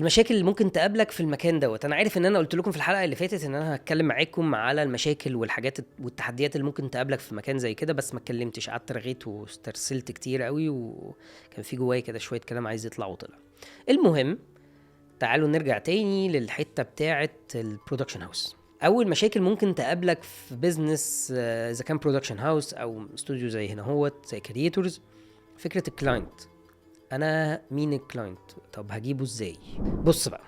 المشاكل اللي ممكن تقابلك في المكان دوت. انا عارف ان انا قلت لكم في الحلقه اللي فاتت ان انا هتكلم معاكم على المشاكل والحاجات والتحديات اللي ممكن تقابلك في مكان زي كده، بس ما اتكلمتش، قعدت رغيت واسترسلت كتير قوي، وكان في جوايا كده شويه كلام عايز يطلع وطلع. المهم، تعالوا نرجع تاني للحته بتاعه البرودكشن هاوس. اول مشاكل ممكن تقابلك في بيزنس، اذا كان برودكشن هاوس او استوديو زي هنا هوت زي كرييتورز، فكره الكلاينت. انا مين الكلاينت؟ طب هجيبه ازاي؟ بص بقى،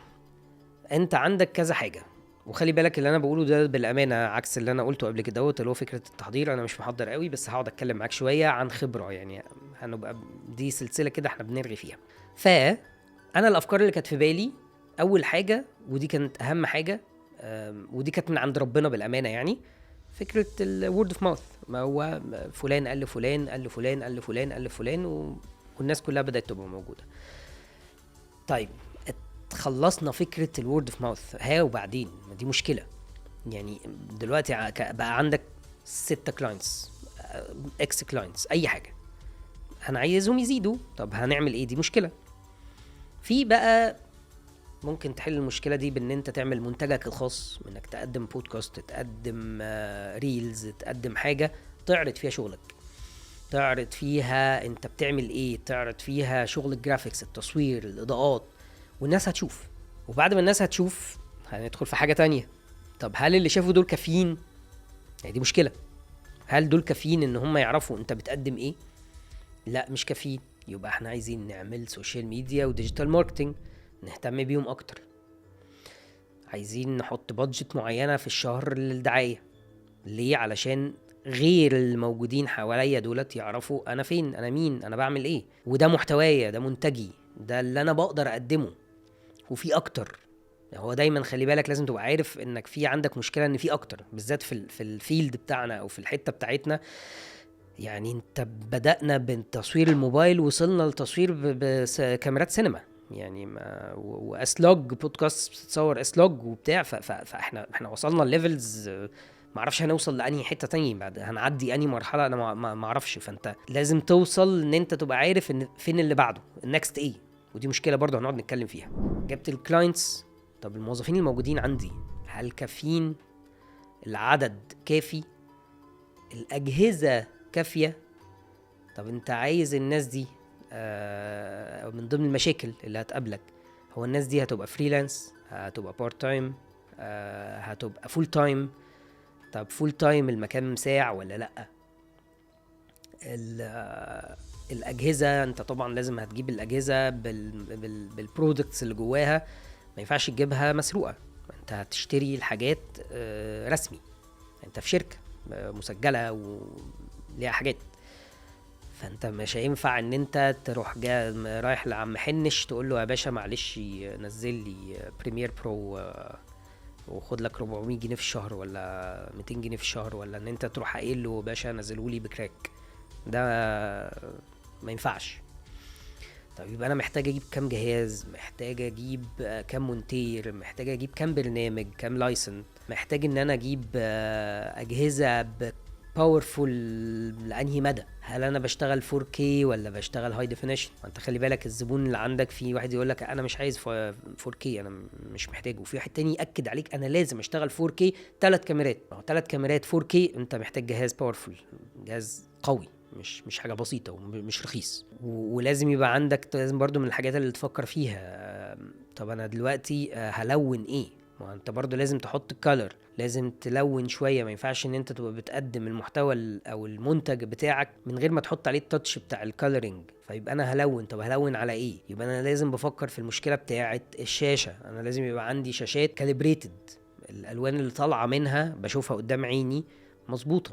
انت عندك كذا حاجه، وخلي بالك اللي انا بقوله ده بالامانه عكس اللي انا قلته قبل كده دوت، اللي هو فكره التحضير. انا مش محضر قوي، بس هقعد اتكلم معاك شويه عن خبره، يعني هنبقى دي سلسله كده احنا بنرغي فيها. فانا الافكار اللي كانت في بالي، اول حاجه ودي كانت اهم حاجه، ودي كانت من عند ربنا بالامانه، يعني فكره الورد اوف ماوث. ما هو فلان قال لفلان قال لفلان قال لفلان قال لفلان والناس كلها بدات تبقى موجوده. طيب، خلصنا فكره الورد اوف ماوث، ها وبعدين؟ ما دي مشكله. يعني دلوقتي بقى عندك 6 كلاينتس، اكس كلاينتس، اي حاجه، انا عايزهم يزيدوا. طب هنعمل ايه؟ دي مشكله. في بقى ممكن تحل المشكله دي بان انت تعمل منتجك الخاص، انك تقدم بودكاست، تقدم ريلز، تقدم حاجه تعرض فيها شغلك، تعرض فيها انت بتعمل ايه، تعرض فيها شغل الجرافيكس، التصوير، الاضاءات، والناس هتشوف. وبعد ما الناس هتشوف هندخل في حاجه تانية. طب هل اللي شافوا دول كافيين؟ يعني دي مشكله. هل دول كافيين ان هم يعرفوا انت بتقدم ايه؟ لا، مش كافيين. يبقى احنا عايزين نعمل سوشيال ميديا وديجيتال ماركتنج، نهتم بيهم اكتر. عايزين نحط بادجت معينه في الشهر للدعايه. ليه؟ علشان غير الموجودين حواليا دولت يعرفوا انا فين، انا مين، انا بعمل ايه، وده محتوايا، ده منتجي، ده اللي انا بقدر اقدمه، وفي اكتر. هو دايما خلي بالك لازم تبقى عارف انك في عندك مشكله ان في اكتر، بالذات في الفيلد بتاعنا او في الحته بتاعتنا. يعني انت بدأنا بالتصوير الموبايل، وصلنا لتصوير بكاميرات سينما، يعني ما واسلوج بودكاست بتتصور اسلوج وبتاع. فاحنا وصلنا الليفلز، ما اعرفش هنوصل لانهي حته تاني بعد، هنعدي انهي مرحله، انا ما اعرفش. فانت لازم توصل ان انت تبقى عارف ان فين اللي بعده، النكست ايه. ودي مشكله برضه هنقعد نتكلم فيها. جبت الكلاينتس، طب الموظفين الموجودين عندي هل كافيين؟ العدد كافي؟ الاجهزه كافيه؟ طب انت عايز الناس دي، من ضمن المشاكل اللي هتقابلك، هو الناس دي هتبقى فريلانس، هتبقى بارت تايم، هتبقى فول تايم؟ طب فول تايم المكان مساع ولا لا؟ الاجهزه، انت طبعا لازم هتجيب الاجهزه بالبرودكتس اللي جواها، ما ينفعش تجيبها مسروقه. انت هتشتري الحاجات رسمي، انت في شركه مسجله وليها حاجات. فانت مش هينفع ان انت تروح رايح لعم حنش تقول له يا باشا معلش نزل لي بريمير برو وخد لك 400 جنيه في الشهر ولا 200 جنيه في الشهر، ولا ان انت تروح قايل له باشا نزله لي بكراك. ده ما ينفعش. طب يبقى انا محتاج اجيب كام جهاز، محتاج اجيب كام مونتير، محتاج اجيب كام برنامج، كام لايسن، محتاج ان انا اجيب اجهزه باورفول لانهي مدى، هل انا بشتغل 4K ولا بشتغل هاي ديفينيشن؟ انت خلي بالك الزبون اللي عندك، في واحد يقول لك انا مش عايز 4K، انا مش محتاجه، وفي واحد تاني ياكد عليك انا لازم اشتغل 4K 3 كاميرات. 3 كاميرات 4K، انت محتاج جهاز باورفول، جهاز قوي، مش حاجه بسيطه ومش رخيص. ولازم يبقى عندك، لازم برضو من الحاجات اللي تفكر فيها، طب انا دلوقتي هلون ايه؟ ما انت برضو لازم تحط الكالر، لازم تلون شويه. ما ينفعش ان انت تبقى بتقدم المحتوى او المنتج بتاعك من غير ما تحط عليه التاتش بتاع الكالرنج. فيبقى انا هلون، طب هلون على ايه؟ يبقى انا لازم بفكر في المشكله بتاعه الشاشه. انا لازم يبقى عندي شاشات كاليبريتد، الالوان اللي طالعه منها بشوفها قدام عيني مظبوطه،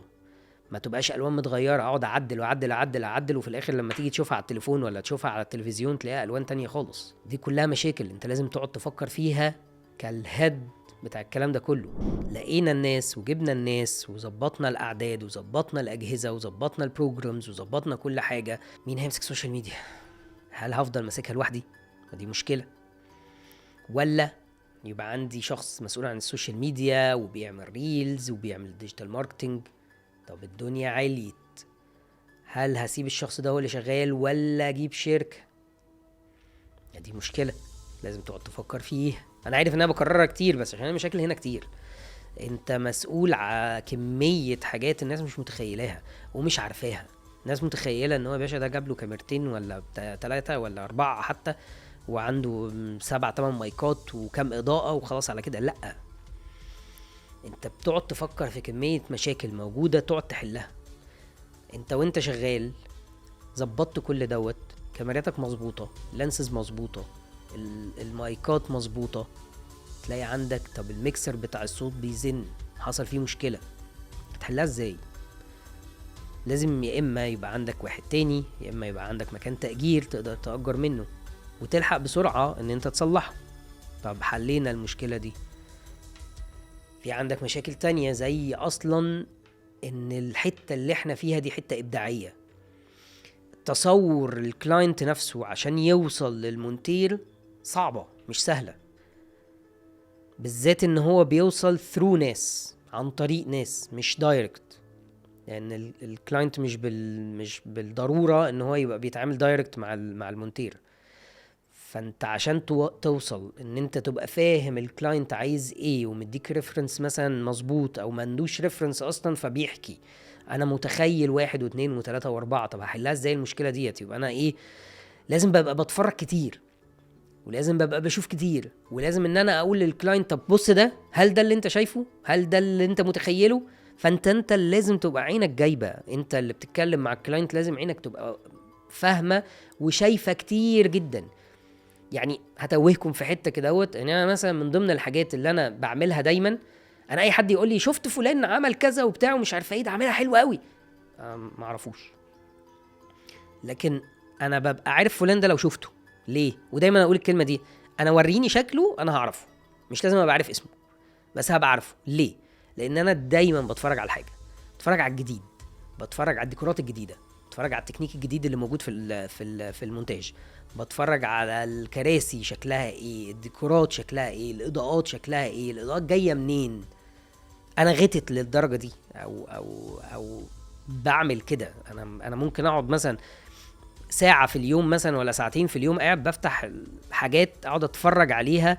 ما تبقاش الوان متغيره، اقعد اعدل واعدل اعدل اعدل، وفي الاخر لما تيجي تشوفها على التليفون ولا تشوفها على التلفزيون تلاقيها الوان تانية خالص. دي كلها مشاكل انت لازم تقعد تفكر فيها كالهيد بتاع الكلام ده كله. لقينا الناس وجبنا الناس وظبطنا الاعداد وظبطنا الاجهزه وظبطنا البروجرامز وظبطنا كل حاجه، مين هيمسك السوشيال ميديا؟ هل هفضل ماسكها لوحدي؟ ما دي مشكله. ولا يبقى عندي شخص مسؤول عن السوشيال ميديا وبيعمل ريلز وبيعمل ديجيتال ماركتنج؟ طب الدنيا عليت، هل هسيب الشخص ده هو اللي شغال ولا اجيب شركة؟ دي مشكلة. لازم تقعد تفكر فيه. انا عارف ان انا بكررها كتير بس عشان المشاكل هنا كتير. انت مسؤول على كمية حاجات الناس مش متخيلاها ومش عارفاها. الناس متخيلة ان هو يا باشا ده جاب له كاميرتين ولا 3 ولا 4 حتى، وعنده 7 8 مايكات وكم اضاءة وخلاص على كده. لا، انت بتقعد تفكر في كمية مشاكل موجودة تقعد تحلها. انت وانت شغال ظبطت كل دوت، كاميراتك مظبوطة، لانسز مظبوطة، المايكات مظبوطة، تلاقي عندك طب الميكسر بتاع الصوت بيزن، حصل فيه مشكلة، هتحلها ازاي؟ لازم يا اما يبقى عندك واحد تاني، يا اما يبقى عندك مكان تأجير تقدر تأجر منه وتلحق بسرعة ان انت تصلحه. طب حلينا المشكلة دي، في عندك مشاكل تانية زي اصلا ان الحتة اللي احنا فيها دي حتة ابداعية. تصور الكلاينت نفسه عشان يوصل للمونتير صعبة مش سهلة، بالذات ان هو بيوصل ثرو ناس، عن طريق ناس مش دايركت. لان يعني الكلاينت مش بالضرورة ان هو يبقى بيتعامل دايركت مع المونتير. فانت عشان توصل ان انت تبقى فاهم الكلاينت عايز ايه ومديك ريفرنس مثلا مظبوط او مندوش ريفرنس اصلا فبيحكي انا متخيل 1 و2 و3 و4، طب هحلها ازاي المشكلة ديت؟ يبقى انا ايه؟ لازم ببقى بتفرج كتير، ولازم ببقى بشوف كتير، ولازم ان انا اقول للكلاينت طب بص ده، هل ده اللي انت شايفه؟ هل ده اللي انت متخيله؟ فانت اللي لازم تبقى عينك جايبة، انت اللي بتتكلم مع الكلاينت لازم عينك تبقى فاهمة وشايفة كتير جدا. يعني هتوهكم في حتة كدهوت، ان انا مثلا من ضمن الحاجات اللي انا بعملها دايما، انا اي حد يقول لي شفت فلان عمل كذا وبتاع ومش عارفه ايه ده عاملها حلو قوي، ما اعرفوش، لكن انا ببقى عارف فلان ده لو شفته. ليه؟ ودايما اقول الكلمه دي، انا وريني شكله انا هعرفه، مش لازم ابقى عارف اسمه بس هبقى عارفه. ليه؟ لان انا دايما بتفرج على الحاجه، بتفرج على الجديد، بتفرج على الديكورات الجديده، بتفرج على التكنيك الجديد اللي موجود في المونتاج، بتفرج على الكراسي شكلها ايه، الديكورات شكلها ايه، الاضاءات شكلها ايه، الاضاءات جايه منين. انا غتت للدرجه دي او بعمل كده. انا ممكن اقعد مثلا ساعة في اليوم مثلا ولا ساعتين في اليوم قاعد بفتح حاجات اقعد اتفرج عليها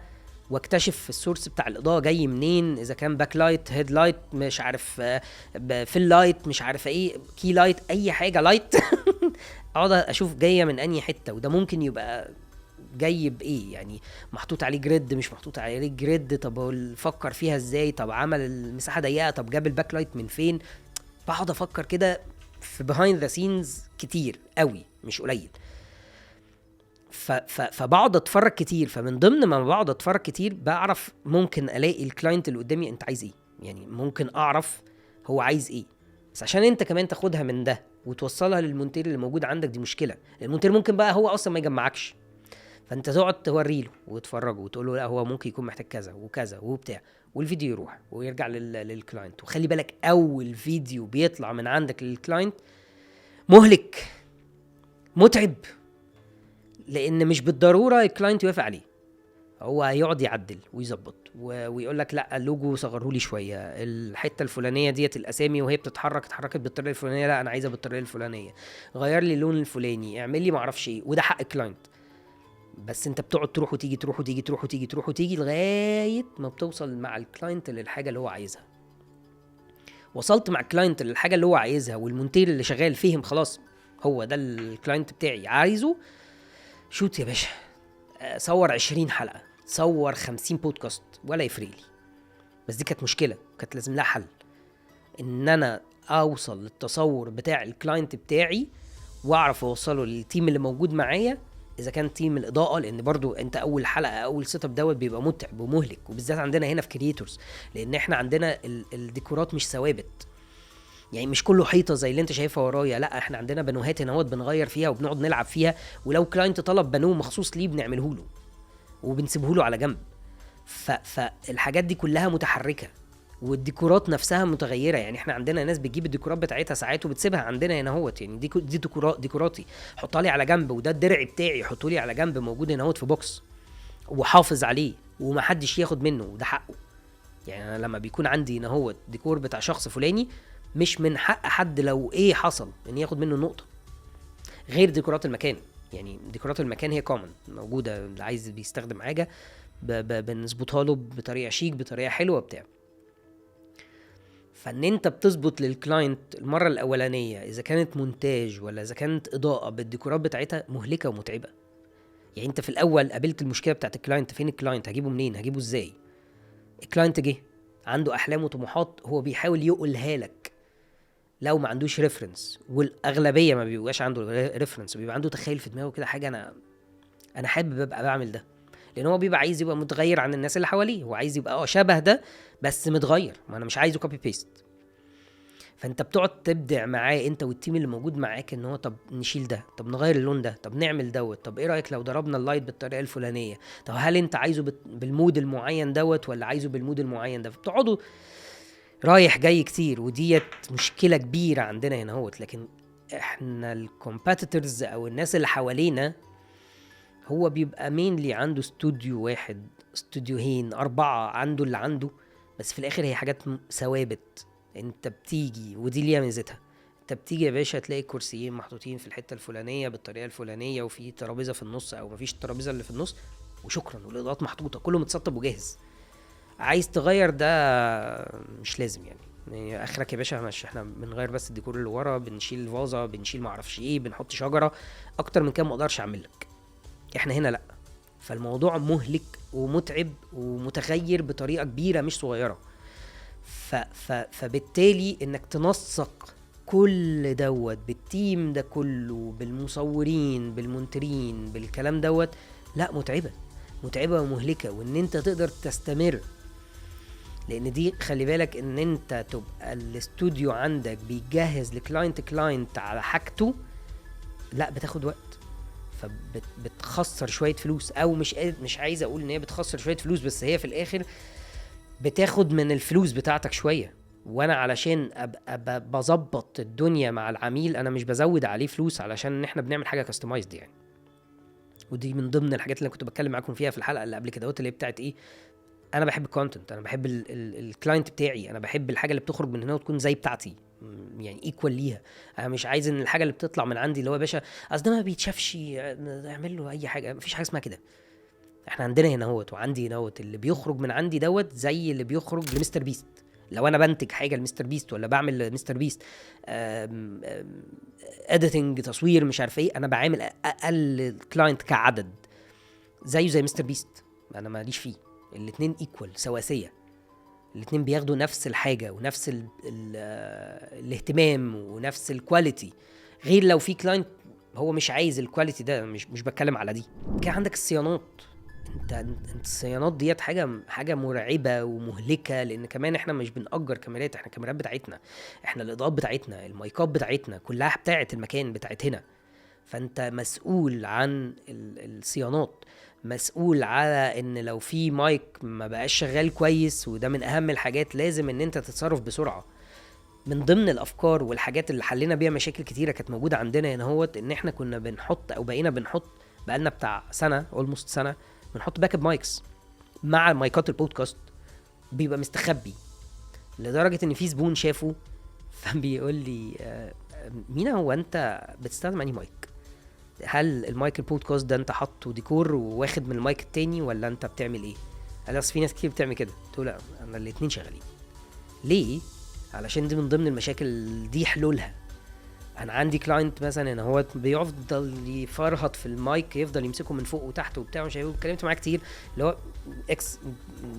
واكتشف السورس بتاع الاضاءة جاي منين، اذا كان باك لايت، هيد لايت، مش عارف فيل لايت، مش عارف ايه، كي لايت، اي حاجة لايت اقعد اشوف جاية من انهي حتة، وده ممكن يبقى جاي بايه، يعني محطوط عليه جريد، مش محطوط عليه جريد، طب فكر فيها ازاي، طب عمل المساحة ضيقة، طب جاب الباك لايت من فين. بقعد افكر كده في behind the scenes كتير قوي مش قليل. فبقعد اتفرج كتير، فمن ضمن ما بقعد اتفرج كتير بعرف ممكن الاقي الكلاينت اللي قدامي انت عايز ايه، يعني ممكن اعرف هو عايز ايه. بس عشان انت كمان تاخدها من ده وتوصلها للمونتير اللي موجود عندك دي مشكله. المونتير ممكن بقى هو اصلا ما يجمعكش، فانت تقعد توريله وتفرجه وتقول له لا هو ممكن يكون محتاج كذا وكذا وبتاع، والفيديو يروح ويرجع للكلاينت. وخلي بالك اول فيديو بيطلع من عندك للكلاينت مهلك متعب، لان مش بالضروره الكلاينت يوافق عليه، هو هيقعد يعدل ويظبط ويقول لك لا اللوجو صغره لي شويه، الحته الفلانيه ديت الاسامي وهي اتحركت بالطريقه الفلانيه، لا انا عايزها بالطريقه الفلانيه، غير لي اللون الفلاني، اعمل لي ما اعرفش ايه، وده حق الكلاينت. بس انت بتقعد تروح وتيجي لغايه ما بتوصل مع الكلاينت للحاجه اللي هو عايزها. وصلت مع الكلاينت للحاجه اللي هو عايزها، والمونتير اللي شغال فهم خلاص هو ده الكلاينت بتاعي عايزه، شوت يا باشا، صور 20 حلقه، صور 50 بودكاست، ولا يفرق لي. بس دي كانت مشكله، كانت لازم لها حل، ان انا اوصل للتصور بتاع الكلاينت بتاعي واعرف اوصله للتيم اللي موجود معايا، اذا كان تيم الاضاءه، لان برضو انت اول حلقه اول سيت اب دوت بيبقى متعب ومهلك، وبالذات عندنا هنا في كرييتورز، لان احنا عندنا الديكورات مش ثوابت، يعني مش كله حيطه زي اللي انت شايفها ورايا، لا احنا عندنا بانوهات هنا بنغير فيها وبنقعد نلعب فيها، ولو كلاينت طلب بانوه مخصوص ليه بنعمله له وبنسيبه له على جنب. فالحاجات دي كلها متحركه، والديكورات نفسها متغيره، يعني احنا عندنا ناس بتجيب الديكورات بتاعتها ساعات وبتسيبها عندنا هنا يعني دي ديكوراتي حطها لي على جنب، وده الدرع بتاعي حطه لي على جنب موجود هنا في بوكس وحافظ عليه ومحدش ياخد منه، وده حقه. يعني انا لما بيكون عندي هنا ديكور بتاع شخص فلاني، مش من حق حد لو ايه حصل ان ياخد منه نقطه، غير ديكورات المكان. يعني ديكورات المكان هي كومن موجوده، اللي عايز بيستخدم حاجه بنظبطها له بطريقه شيك بطريقه حلوه بتاع. فان انت بتظبط للكلاينت المره الاولانيه اذا كانت مونتاج ولا اذا كانت اضاءه بالديكورات بتاعتها مهلكه ومتعبه. يعني انت في الاول قابلت المشكله بتاعت الكلاينت، فين الكلاينت؟ هجيبه منين؟ هجيبه ازاي؟ الكلاينت جه عنده احلام وطموحات هو بيحاول يقولها لك، لو ما عندوش ريفرنس، والاغلبيه ما بيبقاش عنده ريفرنس، بيبقى عنده تخيل في دماغه كده حاجه انا حابب ابقى بعمل ده، لان هو بيبقى عايز يبقى متغير عن الناس اللي حواليه، هو عايز يبقى شبه ده بس متغير، ما انا مش عايزه كوبي بيست. فانت بتقعد تبدع معاه انت والتيم اللي موجود معاك، ان هو طب نشيل ده، طب نغير اللون ده، طب نعمل دوت، طب ايه رايك لو ضربنا اللايت بالطريقه الفلانيه، طب هل انت عايزه بالمود المعين دوت ولا عايزه بالمود المعين ده. بتقعدوا رايح جاي كتير، وديت مشكله كبيره عندنا هنا اهوت. لكن احنا الكومبيتيتورز او الناس اللي حوالينا هو بيبقى مينلي عنده استوديو واحد، استوديوهين، 4 عنده اللي عنده، بس في الاخر هي حاجات ثوابت. انت بتيجي ودي ليها ميزتها، انت بتيجي يا باشا تلاقي كرسيين محطوطين في الحته الفلانيه بالطريقه الفلانيه، وفي ترابيزه في النص او مفيش الترابيزه اللي في النص وشكرا، والاضاءات محطوطه، كله متسطب وجاهز. عايز تغير ده مش لازم يعني اخرك يا باشا مش احنا بنغير بس الديكور اللي ورا، بنشيل الفازه، بنشيل معرفش ايه، بنحط شجره، اكتر من كده ما اقدرش اعمل لك. احنا هنا لا، فالموضوع مهلك ومتعب ومتغير بطريقه كبيره مش صغيره. فبالتالي انك تنسق كل دوت بالتيم ده كله، بالمصورين بالمونترين بالكلام دوت، لا متعبه ومهلكه. وان انت تقدر تستمر، لان دي خلي بالك ان انت تبقى الاستوديو عندك بيجهز لكلاينت على حاجته، لا بتاخد وقت، فبتخسر شويه فلوس، او مش عايز اقول ان هي بتخسر شويه فلوس، بس هي في الاخر بتاخد من الفلوس بتاعتك شويه. وانا علشان ابقى بظبط الدنيا مع العميل، انا مش بزود عليه فلوس علشان احنا بنعمل حاجه كاستمايزد يعني. ودي من ضمن الحاجات اللي كنت بتكلم معاكم فيها في الحلقه اللي قبل كده، اللي بتاعت ايه، انا بحب الكونتنت، انا بحب الكلاينت بتاعي، انا بحب الحاجه اللي بتخرج من هنا وتكون زي بتاعتي، يعني ايكوال ليها. انا مش عايز ان الحاجه اللي بتطلع من عندي اللي هو يا باشا اصل ده ما بيتشافش اعمل له اي حاجه، مفيش حاجه اسمها كده. احنا عندنا هنا اهوت وعندي هنا اهوت، اللي بيخرج من عندي دوت زي اللي بيخرج لمستر بيست. لو انا بنتج حاجه لمستر بيست ولا بعمل لمستر بيست اديتنج تصوير مش عارف ايه، انا بعمل اقل كلاينت كعدد زيه زي مستر بيست، انا ماليش فيه. الاتنين ايكوال، سواسيه، الاتنين بياخدوا نفس الحاجه ونفس الاهتمام ونفس الكواليتي. غير لو في كلاينت هو مش عايز الكواليتي ده، مش بتكلم على دي. كان عندك الصيانات، انت الصيانات ديت حاجه مرعبه ومهلكه، لان كمان احنا مش بنأجر كاميرات، احنا الكاميرات بتاعتنا، احنا الاضاءات بتاعتنا، المايكات بتاعتنا كلها بتاعه المكان بتاعت هنا. فانت مسؤول عن الصيانات، مسؤول على ان لو في مايك ما بقاش شغال كويس، وده من اهم الحاجات، لازم ان انت تتصرف بسرعه. من ضمن الافكار والحاجات اللي حلينا بيها مشاكل كتيره كانت موجوده عندنا هنا هوت، ان احنا كنا بنحط او بقينا بنحط بقالنا بتاع سنه اولموست سنه بنحط باك اب مايكس مع مايكات البودكاست، بيبقى مستخبي، لدرجه ان في زبون شافه فبيقول لي مينا هو انت بتستخدم انهي مايك؟ هل المايك البودكاست ده انت حاطه ديكور واخد من المايك التاني ولا انت بتعمل ايه؟ قال اصل في ناس كتير بتعمل كده. قلت له لا، انا الاتنين شغالين. ليه؟ علشان دي من ضمن المشاكل دي حلولها. انا عندي كلاينت مثلا هنا هو بيفضل يفرهط في المايك، يفضل يمسكه من فوق وتحت وبتاع مش عارف، اتكلمت معاه كتير اللي هو اكس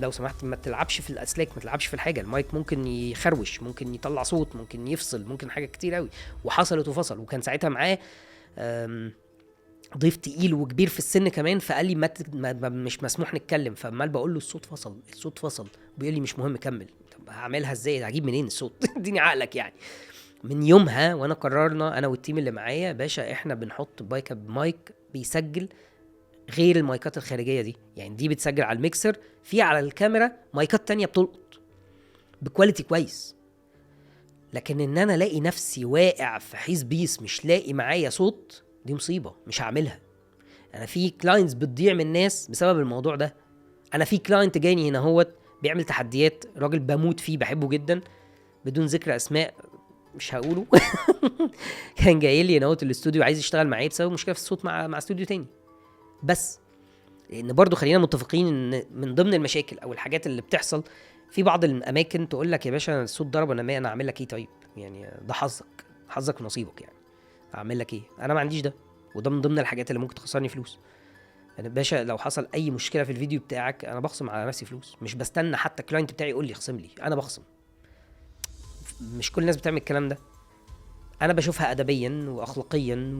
لو سمحت ما تلعبش في الاسلاك، ما تلعبش في الحاجه، المايك ممكن يخروش، ممكن يطلع صوت، ممكن يفصل، ممكن حاجه كتير قوي. وحصلت وفصل. وكان ساعتها معاه ضيف تقيل وكبير في السن كمان، فقال لي مش مسموح نتكلم. فعمال بقول له الصوت فصل، بيقول لي مش مهم كمل. طب هعملها ازاي؟ هجيب منين الصوت؟ اديني عقلك يعني. من يومها وانا قررنا انا والتيم اللي معايا باشا احنا بنحط مايك بيسجل غير المايكات الخارجيه دي، يعني دي بتسجل على الميكسر، في على الكاميرا مايكات تانية بتلقط بكواليتي كويس. لكن ان انا الاقي نفسي واقع في حيز بيس مش لاقي معايا صوت، دي مصيبه مش هعملها. انا في كلاينتس بتضيع من الناس بسبب الموضوع ده. انا في كلاينت جاني هنا هو بيعمل تحديات، راجل بموت فيه بحبه جدا بدون ذكر اسماء، مش هقوله. كان جاي لي نوت الاستوديو عايز يشتغل معايا بسبب مشكله في الصوت مع استوديو تاني. بس لان برضو خلينا متفقين ان من ضمن المشاكل او الحاجات اللي بتحصل في بعض الاماكن تقول لك يا باشا الصوت ضرب، انا اعمل لك ايه؟ طيب يعني ده حظك ونصيبك، يعني اعمل لك ايه؟ انا ما عنديش ده، وده من ضمن الحاجات اللي ممكن تخسرني فلوس. انا باشا لو حصل اي مشكله في الفيديو بتاعك انا بخصم على نفسي فلوس، مش بستنى حتى الكلاينت بتاعي يقول لي اخصم لي، انا بخصم. مش كل الناس بتعمل الكلام ده. انا بشوفها ادبيا واخلاقيا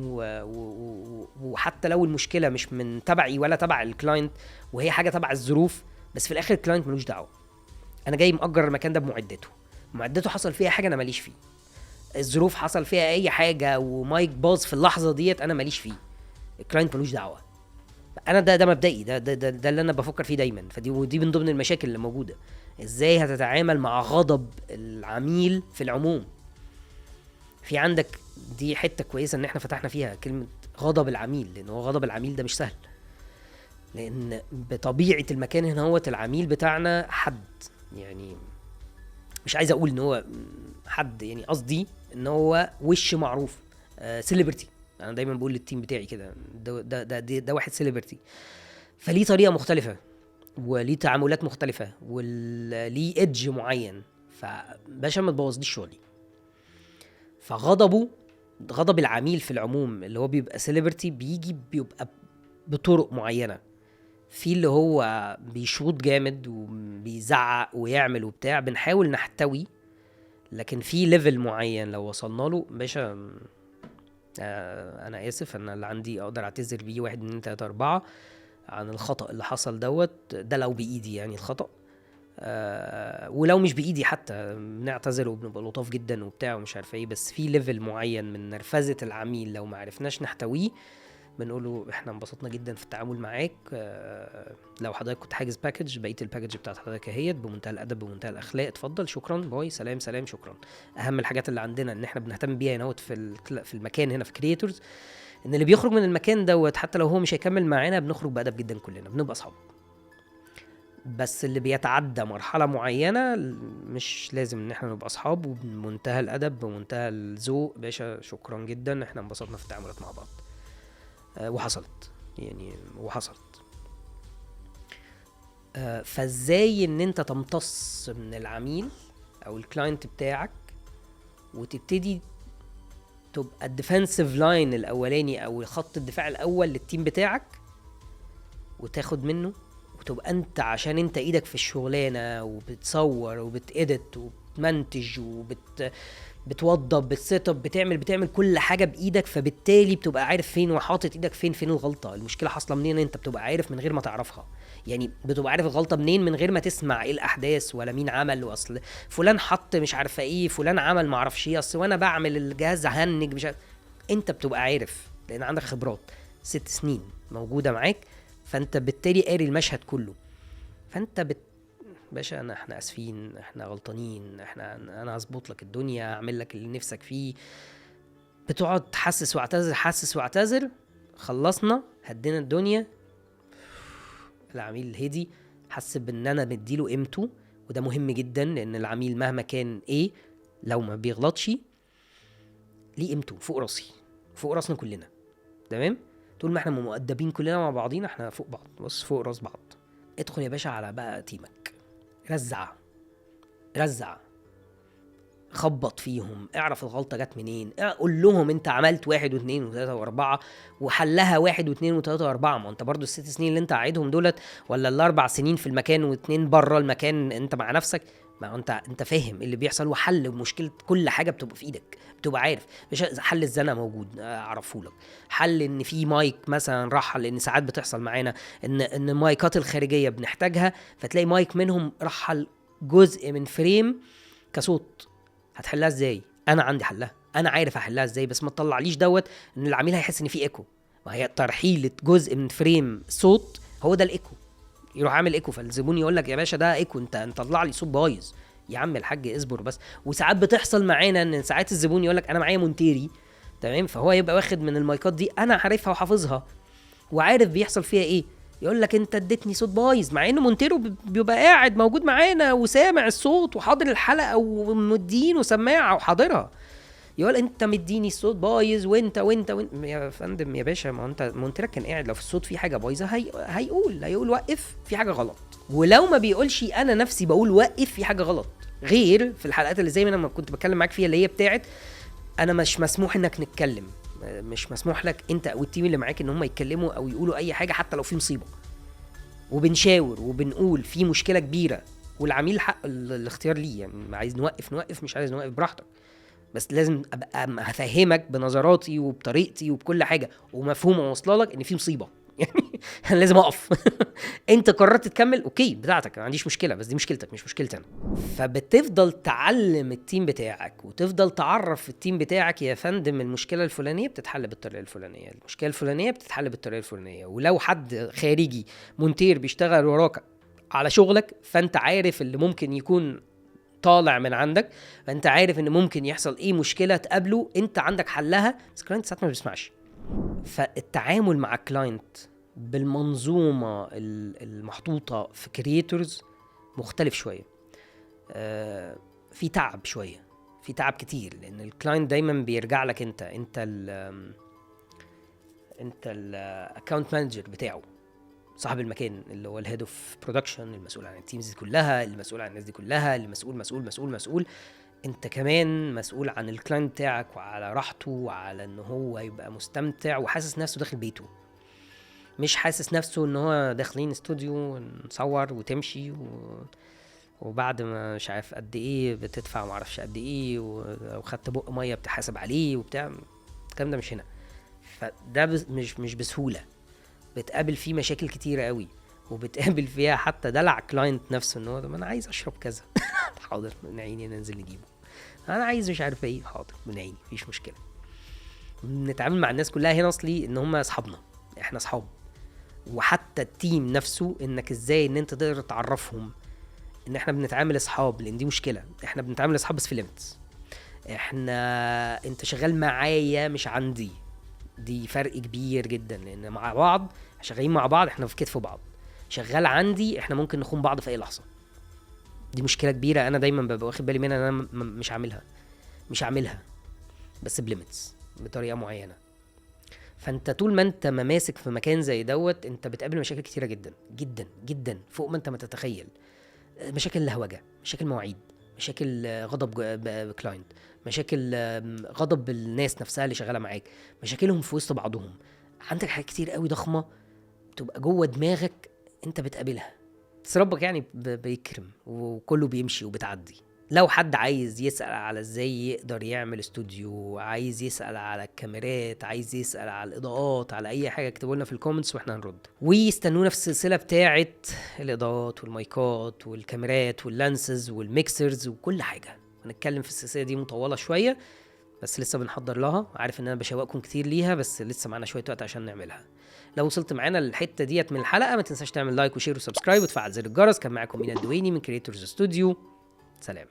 وحتى لو المشكله مش من تبعي ولا تبع الكلاينت وهي حاجه تبع الظروف، بس في الاخر الكلاينت ملوش دعوه. انا جاي مأجر المكان ده بمعدته حصل فيها حاجه انا ماليش فيه، الظروف حصل فيها اي حاجه ومايك باظ في اللحظه ديت انا ماليش فيه، الكلاينت ملوش دعوه. انا ده مبدئي، ده اللي انا بفكر فيه دايما. ودي من ضمن المشاكل اللي موجوده، ازاي هتتعامل مع غضب العميل في العموم. في عندك دي حته كويسه ان احنا فتحنا فيها كلمه غضب العميل، لان هو غضب العميل ده مش سهل، لان بطبيعه المكان هنا هو العميل بتاعنا حد، يعني مش عايز اقول ان هو حد، يعني قصدي ان هو وش معروف، سيلبرتي. انا دايما بقول للتيم بتاعي كده، ده واحد سيلبرتي، فليه طريقه مختلفه وليه تعاملات مختلفه وليه ايدج معين، فباشا ما تبوظليش شغلي. غضب العميل في العموم اللي هو بيبقى سيلبرتي بيبقى بطرق معينه، في اللي هو بيشوط جامد وبيزعق ويعمل وبتاع، بنحاول نحتوي، لكن في ليفل معين لو وصلنا له باشا انا اسف، انا اللي عندي اقدر اعتذر بيه 1 2 3 4 عن الخطأ اللي حصل ده لو بايدي يعني الخطأ، ولو مش بايدي حتى بنعتذر وبنبقى لطاف جدا وبتاع ومش عارف ايه. بس في ليفل معين من نرفزة العميل لو ما عرفناش نحتويه بنقوله احنا انبسطنا جدا في التعامل معاك، لو حضرتك كنت حاجز باكج، بقيه الباكج بتاعت حضرتك اهيت بمنتهى الادب بمنتهى الاخلاق، اتفضل شكرا باي سلام سلام شكرا. اهم الحاجات اللي عندنا ان احنا بنهتم بيها هنا في المكان هنا في كرييتورز، ان اللي بيخرج من المكان دوت حتى لو هو مش هيكمل معانا بنخرج بادب جدا، كلنا بنبقى اصحاب. بس اللي بيتعدى مرحله معينه مش لازم ان احنا نبقى اصحاب، وبمنتهى الادب بمنتهى الذوق باشا شكرا جدا احنا انبسطنا في التعاملات مع بعض. وحصلت. فازاي ان انت تمتص من العميل او الكلاينت بتاعك وتبتدي تبقى الديفنسيف لاين الاولاني او خط الدفاع الاول للتيم بتاعك، وتاخد منه وتبقى انت، عشان انت ايدك في الشغلانه وبتصور وبتإدت وبتمنتج بتوضب بالسيت اب، بتعمل كل حاجه بايدك، فبالتالي بتبقى عارف فين وحاطط ايدك فين الغلطه، المشكله حاصله منين، انت بتبقى عارف من غير ما تعرفها. يعني بتبقى عارف الغلطه منين من غير ما تسمع ايه الاحداث ولا مين عمل، واصل فلان حط مش عارفه ايه، فلان عمل ما اعرفش ايه، اصل وانا بعمل الجهاز هنج مش عارف. انت بتبقى عارف لان عندك خبرات 6 سنين موجوده معاك، فانت بالتالي قاري المشهد كله. فانت باشا احنا اسفين، احنا غلطانين، انا هظبط لك الدنيا، اعمل لك اللي نفسك فيه. بتقعد تحسس واعتذر خلصنا هدينا الدنيا، العميل الهدي حس بان انا مديله قيمته، وده مهم جدا لان العميل مهما كان ايه لو ما بيغلطش ليه قيمته فوق راسنا كلنا. تمام؟ طول ما احنا مؤدبين كلنا مع بعضينا احنا فوق بعض، بص فوق راس بعض. ادخل يا باشا على بقى تيمك، رزع خبط فيهم، اعرف الغلطة جت منين، قول لهم انت عملت 1 و2 و3 و4 وحلها 1 و2 و3 و4. ما انت برضو ال6 سنين اللي انت قاعدهم دولت ولا ال4 سنين في المكان و2 بره المكان انت مع نفسك، ما انت فاهم اللي بيحصل، وحل مشكلة كل حاجة بتبقى في ايدك، بتبقى عارف. مش حل الزنا موجود اعرفهولك، حل ان في مايك مثلا راح، لان ساعات بتحصل معانا ان المايكات الخارجية بنحتاجها، فتلاقي مايك منهم رحل جزء من فريم كصوت، هتحلها ازاي؟ انا عندي حلها، انا عارف احلها ازاي، بس ما تطلعليش دوت ان العميل هيحس ان في ايكو. ما هي ترحيله جزء من فريم صوت هو ده الايكو، يروح عامل ايكو، فالزبون يقول لك يا باشا ده ايكو، انت طلع لي صوت بايظ. يا عم الحاج اصبر بس. وساعات بتحصل معانا ان ساعات الزبون يقول لك انا معايا مونتيري، تمام، فهو يبقى واخد من المايكات دي انا عارفها وحافظها وعارف بيحصل فيها ايه، يقول لك انت اديتني صوت بايظ، مع انه مونتيرو بيبقى موجود معانا وسامع الصوت وحاضر الحلقه ومدين وسماعه وحاضرها، يقول انت مديني الصوت بايظ وانت يا فندم يا باشا، ما انت قلت لك كان قاعد، لو في الصوت في حاجه بايظه هيقول وقف، في حاجه غلط. ولو ما بيقولش انا نفسي بقول وقف، في حاجه غلط. غير في الحلقات اللي زي ما انا كنت بتكلم معاك فيها، اللي هي بتاعت انا مش مسموح انك نتكلم، مش مسموح لك انت او التيم اللي معاك ان هم يتكلموا او يقولوا اي حاجه حتى لو في مصيبه، وبنشاور وبنقول في مشكله كبيره، والعميل حق الاختيار ليه، يعني عايز نوقف، مش عايز نوقف براحتك، بس لازم ابقى هفهمك بنظراتي وبطريقتي وبكل حاجه ومفهومه واصله لك ان في مصيبه. يعني انا لازم اقف. انت قررت تكمل، اوكي بتاعتك، ما عنديش مشكله، بس دي مشكلتك مش مشكلتي انا. فبتفضل تعلم التيم بتاعك وتفضل تعرف التيم بتاعك يا فندم المشكله الفلانيه بتتحل بالطريقه الفلانيه، المشكله الفلانيه بتتحل بالطريقه الفلانيه. ولو حد خارجي مونتير بيشتغل وراك على شغلك، فانت عارف اللي ممكن يكون طالع من عندك، فانت عارف ان ممكن يحصل ايه مشكله تقابله، انت عندك حلها، بس الكلاينت ساعات ما بيسمعش. فالتعامل مع الكلاينت بالمنظومه المحطوطه في كرييتورز مختلف شويه، في تعب شويه، في تعب كتير، لان الكلاينت دايما بيرجع لك انت الاكونت مانجر بتاعه، صاحب المكان اللي هو الهيد اوف برودكشن، المسؤول عن التيمز دي كلها، المسؤول عن الناس دي كلها، المسؤول مسؤول مسؤول مسؤول. انت كمان مسؤول عن الكلاينت بتاعك وعلى راحته وعلى ان هو يبقى مستمتع وحاسس نفسه داخل بيته، مش حاسس نفسه ان هو داخلين استوديو نصور وتمشي وبعد ما مش عارف قد ايه بتدفع معرفش قد ايه، ولو خدت بق ميه بتحاسب عليه وبتاع. الكلام ده مش هنا. فده مش بسهوله، بتقابل فيه مشاكل كتيرة قوي، وبتقابل فيها حتى دلع كلاينت نفسه، ان هو ده انا عايز اشرب كذا. حاضر من عيني ننزل نجيبه. انا عايز مش عارف ايه، حاضر من عيني مفيش مشكله. نتعامل مع الناس كلها هنا اصلي ان هم اصحابنا، احنا اصحاب. وحتى التيم نفسه انك ازاي ان انت تقدر تعرفهم ان احنا بنتعامل اصحاب، لان دي مشكله، احنا بنتعامل اصحاب بس في ليميتس. انت شغال معايا مش عندي، دي فرق كبير جدا، لان مع بعض شغالين مع بعض، احنا في كتف بعض. شغال عندي احنا ممكن نخون بعض في اي لحظه. دي مشكله كبيره، انا دايما ببقى واخد بالي منها، انا مش عاملها بس بليميتس بطريقه معينه. فانت طول ما انت ماسك في مكان زي دوت، انت بتقابل مشاكل كتيره جدا جدا جدا فوق ما انت ما تتخيل. مشاكل لهوجه، مشاكل مواعيد، مشاكل غضب كلاينت، مشاكل غضب الناس نفسها اللي شغاله معاك، مشاكلهم في وسط بعضهم. عندك حاجات كتير قوي ضخمه بتبقى جوه دماغك انت بتقابلها، بس ربك يعني بيكرم وكله بيمشي وبتعدي. لو حد عايز يسأل على ازاي يقدر يعمل استوديو، عايز يسأل على الكاميرات، عايز يسأل على الإضاءات، على أي حاجة، اكتبوا لنا في الكومنتس واحنا هنرد. ويستنونا في السلسلة بتاعة الإضاءات والمايكات والكاميرات واللانسز والميكسرز وكل حاجة. هنتكلم في السلسلة دي مطولة شوية، بس لسه بنحضر لها. عارف ان انا بشوقكم كتير ليها، بس لسه معنا شوية وقت عشان نعملها. لو وصلت معانا للحتة ديت من الحلقة، ما تنساش تعمل لايك وشير وسبسكرايب وتفعل زر الجرس. كان معاكم مينا الدويني من كرييتورز ستوديو. سلام.